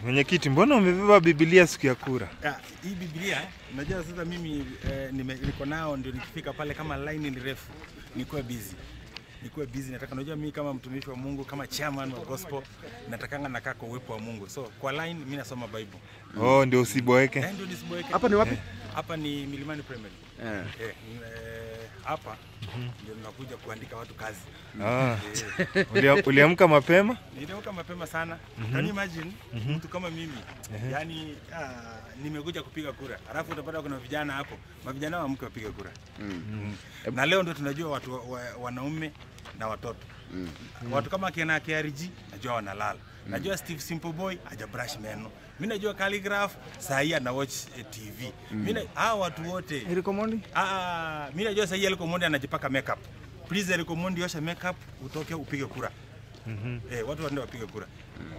Mwenyekiti, mbona umebeba Biblia siku ya kura? Hii Biblia, unajua sasa mimi niko nao ndio nikifika pale kama line ni refu, nikuwe busy. Nataka unajua mimi kama mtumishi wa Mungu, kama chairman wa gospel, natakanga nakaa kwa uwepo wa Mungu. So kwa line mimi nasoma Bible. Oh, ndio usiboeke. Ndio nisiboeke. Hapa ni wapi? Hapa ni Milimani Primary. Hapa ndio tunakuja kuandika watu kazi. Uliamka mapema? Niliamka mapema sana. Can you imagine mtu kama mimi? Yaani nimekuja kupiga kura. Alafu utapata kuna vijana hapo. Mavijana waamke wapige kura. Na leo ndio tunajua watu wanaume na watoto. Watu kama kina KRG najua wanalala. Najua Steve Simple Boy haja brush meno. Mimi najua Calligraph saa hii ana watch TV. Mimi hao watu wote. Omondi? Mimi najua saa hii Omondi anajipaka makeup. Please Omondi osha makeup utoke upige kura. Watu ndio wapige kura.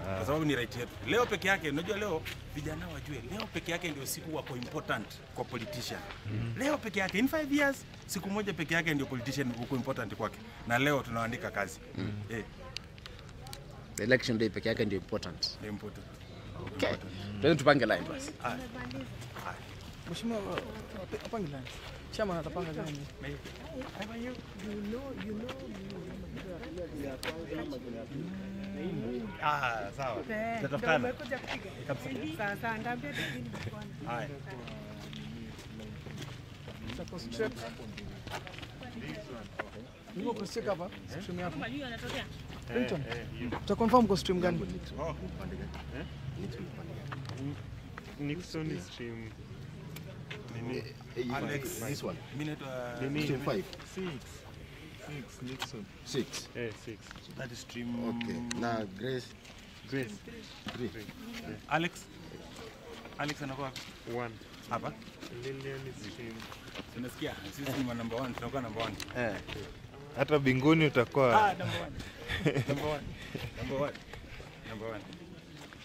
Kwa sababu ni right yetu. Leo peke yake, unajua leo vijana wajue, leo peke yake ndio siku wako important kwa politician. Leo peke yake in 5 years, siku moja peke yake ndio politician uko important kwake. Na leo tunaandika kazi. The election day peke yake ndio important. Ndio important. Okay. Twende tupange line basi. Mheshimiwa, apange line. Chama atapanga gani? Sawa. Tutakutana. Sasa ngambia tukini bwana. Haya. Concentrate. Niko kwa stick hapa, stream yako. Ringtone. Utaconfirm kwa stream gani? Nixon stream. Alex, this one. Minute Stream 5. 6 Nixon. 6. 6. So that is stream. Okay. Now Grace. 3. Alex anakuwa 1. hapa. Lilian is stream. Unasikia? Sisi ni number 1, tunakuwa number 1. Hata binguni utakuwa Number 1.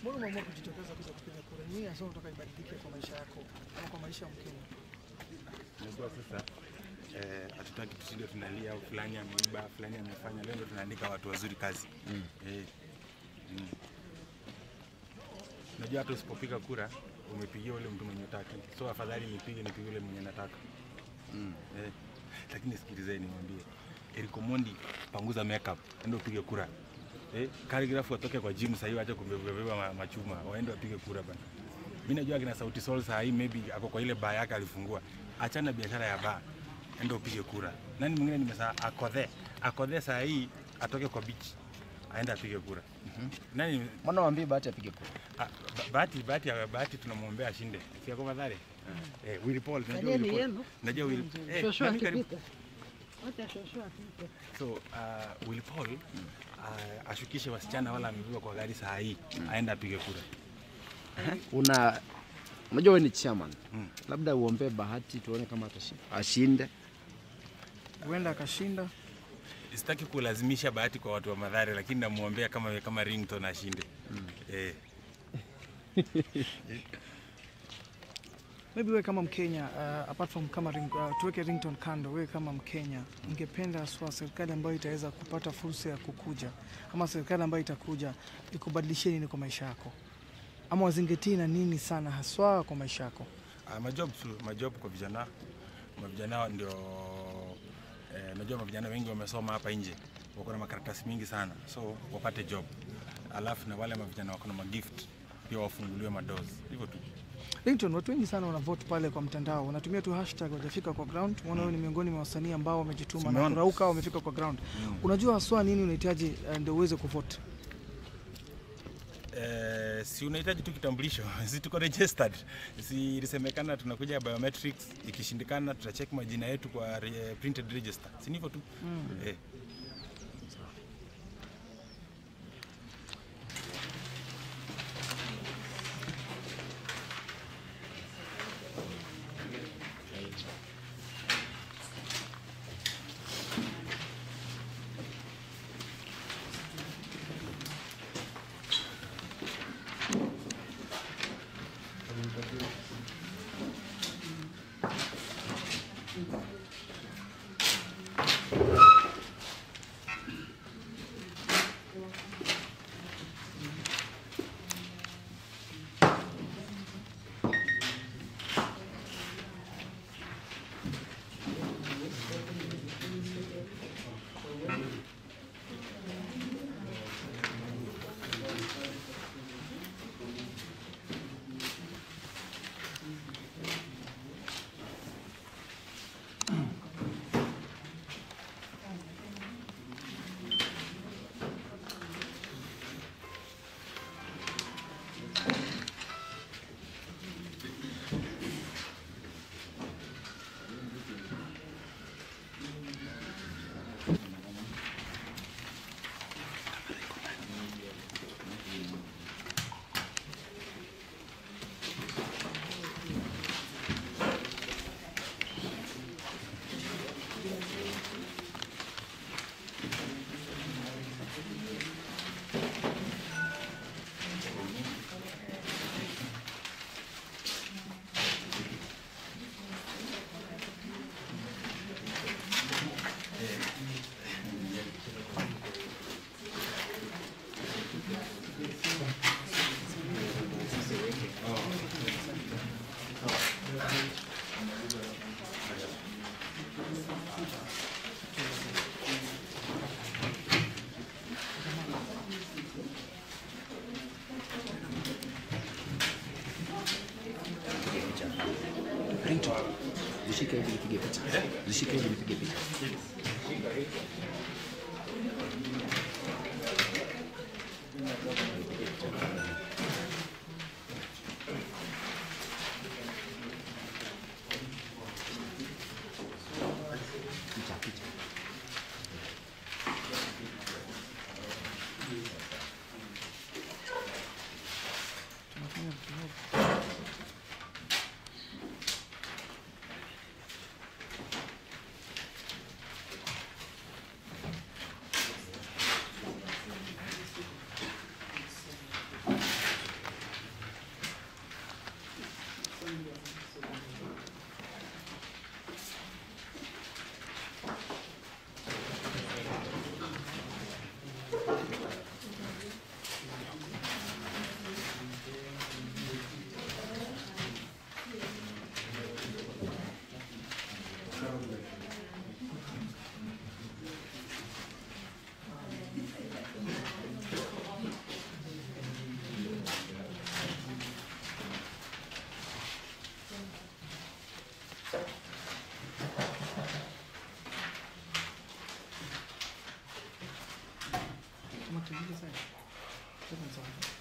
Mbona umeamua kujitokeza kupiga kura? Nini hasa unataka ibadilike kwa maisha yako au kwa maisha ya Mkenya? Ndio sasa hatutaki tusinde tunalia au fulani ameiba, fulani amefanya. Leo ndio tunaandika watu wazuri kazi. Unajua hata usipopiga kura umepigia yule mtu mwenye unataka. So afadhali nipige yule mwenye nataka. Lakini sikilizeni niwaambie. Omondi panguza makeup, ndio upige kura. Calligraph watoke kwa gym sasa hivi acha kumbeba machuma, waende wapige kura bana. Mimi najua kina Sauti Sol sasa hii maybe ako kwa ile bar yake alifungua. Achana biashara ya bar. Ndio upige kura. Nani mwingine nimesema akodhe sasa hii atoke kwa beach. Aenda apige kura. Nani Mbona waambie Bahati apige kura? Bahati tunamwombea ashinde. Si yako madhari? Willy Paul najua Willy Paul. Najua Willy. So Willy Paul ashukishe wasichana wala amebeba kwa gari saa hii aenda apige kura. Unajua wewe ni chairman. Labda uombe Bahati tuone kama ashinde. Huenda akashinda. Sitaki kulazimisha Bahati kwa watu wa Mathare, lakini namuombea kama Ringtone ashinde. Maybe wewe kama Mkenya, apart from kama tuweke Ringtone kando, wewe kama Mkenya ungependa serikali ambayo itaweza kupata fursa ya kukuja ama serikali ambayo itakuja ikubadilishie nini kwa maisha yako? Ama wazingatie na nini sana haswa kwa maisha yako? Majob kwa vijana. Mavijana ndio najua mavijana wengi wamesoma hapa nje. Wako na makaratasi mingi sana. So wapate job. Alafu na wale mavijana wako na magift pia wafunguliwe madoors. Hivyo tu. Ringtone, watu wengi sana wana vote pale kwa mtandao. Wanatumia tu hashtag wajafika kwa ground. Wewe ni miongoni mwa wasanii ambao wamejituma na kurauka wamefika kwa ground. Unajua haswa nini unahitaji ndio uweze kuvote? Si unahitaji tu kitambulisho. Sisi tuko registered. Si ilisemekana tunakuja biometrics, ikishindikana tutacheck majina yetu kwa printed register. Si hivyo tu. Ringtone. Zishike hivi nipige picha. Zishike hivi nipige picha. Picha, picha. Tunafanya vitu hivi. Kama tuliza sana. Sasa